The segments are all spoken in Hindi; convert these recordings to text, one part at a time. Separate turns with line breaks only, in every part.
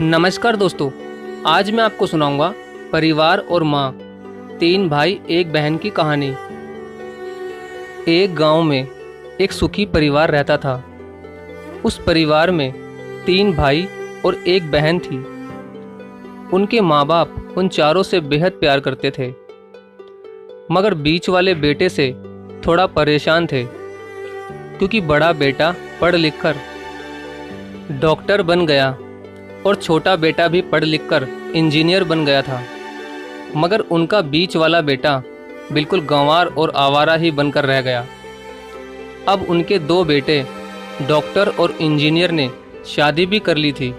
नमस्कार दोस्तों, आज मैं आपको सुनाऊंगा परिवार और माँ, तीन भाई एक बहन की कहानी। एक गांव में एक सुखी परिवार रहता था। उस परिवार में तीन भाई और एक बहन थी। उनके माँ बाप उन चारों से बेहद प्यार करते थे, मगर बीच वाले बेटे से थोड़ा परेशान थे, क्योंकि बड़ा बेटा पढ़ लिख कर डॉक्टर बन गया और छोटा बेटा भी पढ़ लिख कर इंजीनियर बन गया था। मगर उनका बीच वाला बेटा बिल्कुल गंवार और आवारा ही बनकर रह गया। अब उनके दो बेटे डॉक्टर और इंजीनियर ने शादी भी कर ली थी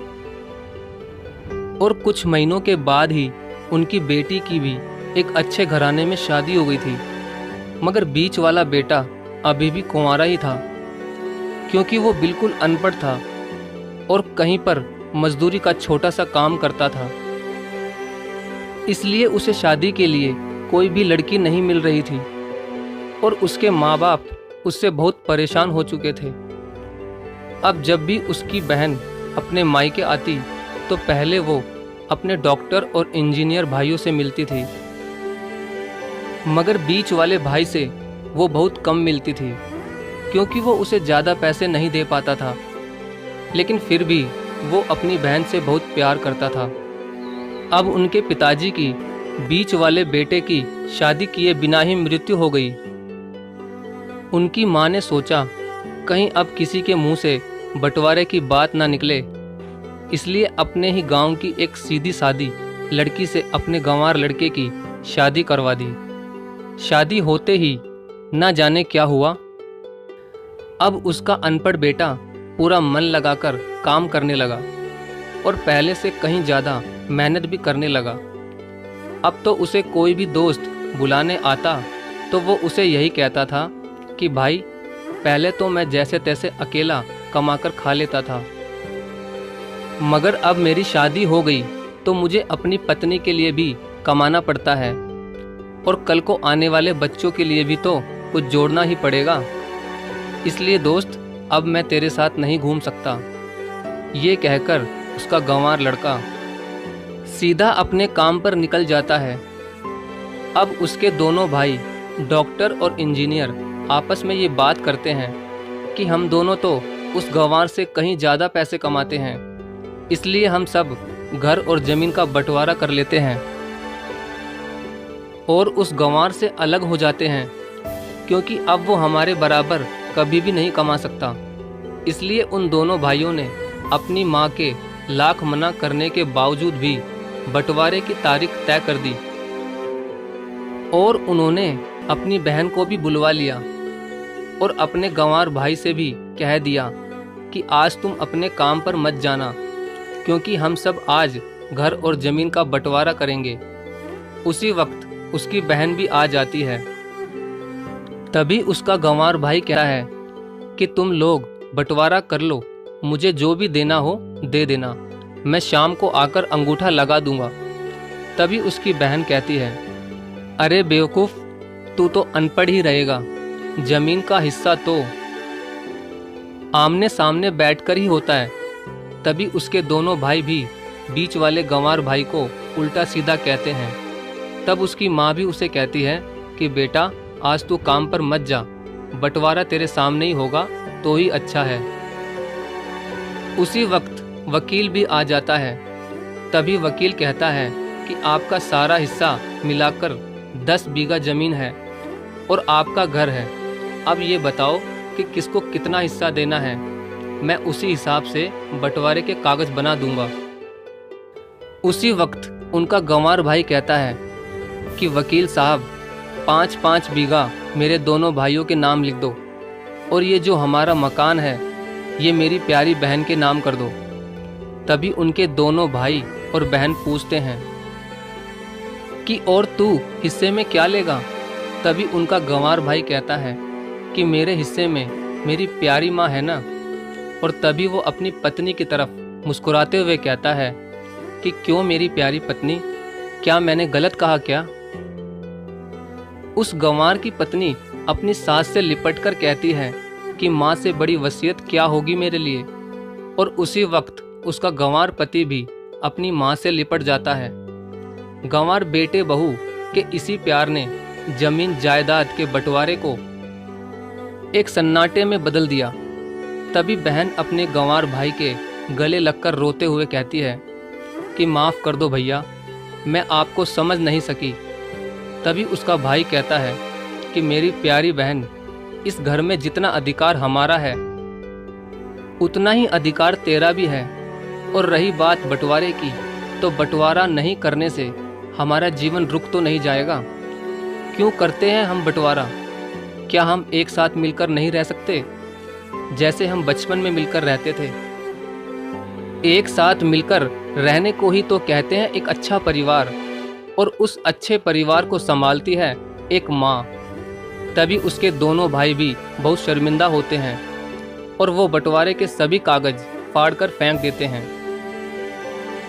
और कुछ महीनों के बाद ही उनकी बेटी की भी एक अच्छे घराने में शादी हो गई थी। मगर बीच वाला बेटा अभी भी कुंवारा ही था, क्योंकि वो बिल्कुल अनपढ़ था और कहीं पर मजदूरी का छोटा सा काम करता था। इसलिए उसे शादी के लिए कोई भी लड़की नहीं मिल रही थी और उसके माँ बाप उससे बहुत परेशान हो चुके थे। अब जब भी उसकी बहन अपने मायके आती तो पहले वो अपने डॉक्टर और इंजीनियर भाइयों से मिलती थी, मगर बीच वाले भाई से वो बहुत कम मिलती थी, क्योंकि वो उसे ज़्यादा पैसे नहीं दे पाता था। लेकिन फिर भी वो अपनी बहन से बहुत प्यार करता था। अब उनके पिताजी की बीच वाले बेटे की शादी किए बिना ही मृत्यु हो गई। उनकी माँ ने सोचा कहीं अब किसी के मुंह से बंटवारे की बात ना निकले, इसलिए अपने ही गांव की एक सीधी सादी लड़की से अपने गंवार लड़के की शादी करवा दी। शादी होते ही ना जाने क्या हुआ। अब उसका अनपढ़ बेटा पूरा मन लगाकर काम करने लगा और पहले से कहीं ज़्यादा मेहनत भी करने लगा। अब तो उसे कोई भी दोस्त बुलाने आता तो वो उसे यही कहता था कि भाई, पहले तो मैं जैसे तैसे अकेला कमाकर खा लेता था, मगर अब मेरी शादी हो गई तो मुझे अपनी पत्नी के लिए भी कमाना पड़ता है और कल को आने वाले बच्चों के लिए भी तो कुछ जोड़ना ही पड़ेगा। इसलिए दोस्त, अब मैं तेरे साथ नहीं घूम सकता। ये कहकर उसका गंवार लड़का सीधा अपने काम पर निकल जाता है। अब उसके दोनों भाई डॉक्टर और इंजीनियर आपस में ये बात करते हैं कि हम दोनों तो उस गंवार से कहीं ज़्यादा पैसे कमाते हैं, इसलिए हम सब घर और ज़मीन का बंटवारा कर लेते हैं और उस गंवार से अलग हो जाते हैं, क्योंकि अब वो हमारे बराबर कभी भी नहीं कमा सकता। इसलिए उन दोनों भाइयों ने अपनी माँ के लाख मना करने के बावजूद भी बंटवारे की तारीख तय कर दी और उन्होंने अपनी बहन को भी बुलवा लिया और अपने गंवार भाई से भी कह दिया कि आज तुम अपने काम पर मत जाना, क्योंकि हम सब आज घर और ज़मीन का बंटवारा करेंगे। उसी वक्त उसकी बहन भी आ जाती है। तभी उसका गंवार भाई कहता है कि तुम लोग बंटवारा कर लो, मुझे जो भी देना हो दे देना, मैं शाम को आकर अंगूठा लगा दूंगा। तभी उसकी बहन कहती है, अरे बेवकूफ़, तू तो अनपढ़ ही रहेगा, जमीन का हिस्सा तो आमने सामने बैठकर ही होता है। तभी उसके दोनों भाई भी बीच वाले गंवार भाई को उल्टा सीधा कहते हैं। तब उसकी माँ भी उसे कहती है कि बेटा, आज तू काम पर मत जा, बंटवारा तेरे सामने ही होगा तो ही अच्छा है। उसी वक्त वकील भी आ जाता है। तभी वकील कहता है कि आपका सारा हिस्सा मिलाकर 10 बीघा ज़मीन है और आपका घर है। अब ये बताओ कि किसको कितना हिस्सा देना है, मैं उसी हिसाब से बंटवारे के कागज़ बना दूंगा। उसी वक्त उनका गंवार भाई कहता है कि वकील साहब, 5-5 बीघा मेरे दोनों भाइयों के नाम लिख दो और ये जो हमारा मकान है ये मेरी प्यारी बहन के नाम कर दो। तभी उनके दोनों भाई और बहन पूछते हैं कि और तू हिस्से में क्या लेगा। तभी उनका गंवार भाई कहता है कि मेरे हिस्से में मेरी प्यारी माँ है ना। और तभी वो अपनी पत्नी की तरफ मुस्कुराते हुए कहता है कि क्यों मेरी प्यारी पत्नी, क्या मैंने गलत कहा क्या। उस गंवार की पत्नी अपनी सास से लिपटकर कहती है कि माँ से बड़ी वसीयत क्या होगी मेरे लिए। और उसी वक्त उसका गंवार पति भी अपनी माँ से लिपट जाता है। गंवार बेटे बहू के इसी प्यार ने जमीन जायदाद के बंटवारे को एक सन्नाटे में बदल दिया। तभी बहन अपने गंवार भाई के गले लगकर रोते हुए कहती है कि माफ़ कर दो भैया, मैं आपको समझ नहीं सकी। तभी उसका भाई कहता है कि मेरी प्यारी बहन, इस घर में जितना अधिकार हमारा है उतना ही अधिकार तेरा भी है। और रही बात बंटवारे की, तो बंटवारा नहीं करने से हमारा जीवन रुक तो नहीं जाएगा। क्यों करते हैं हम बंटवारा? क्या हम एक साथ मिलकर नहीं रह सकते, जैसे हम बचपन में मिलकर रहते थे? एक साथ मिलकर रहने को ही तो कहते हैं एक अच्छा परिवार, और उस अच्छे परिवार को संभालती है एक माँ। तभी उसके दोनों भाई भी बहुत शर्मिंदा होते हैं और वो बंटवारे के सभी कागज फाड़कर फेंक देते हैं।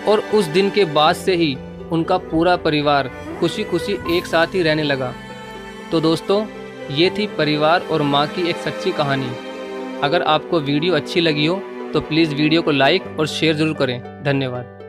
और उस दिन के बाद से ही उनका पूरा परिवार खुशी खुशी एक साथ ही रहने लगा। तो दोस्तों, ये थी परिवार और माँ की एक सच्ची कहानी। अगर आपको वीडियो अच्छी लगी हो तो प्लीज़ वीडियो को लाइक और शेयर ज़रूर करें। धन्यवाद।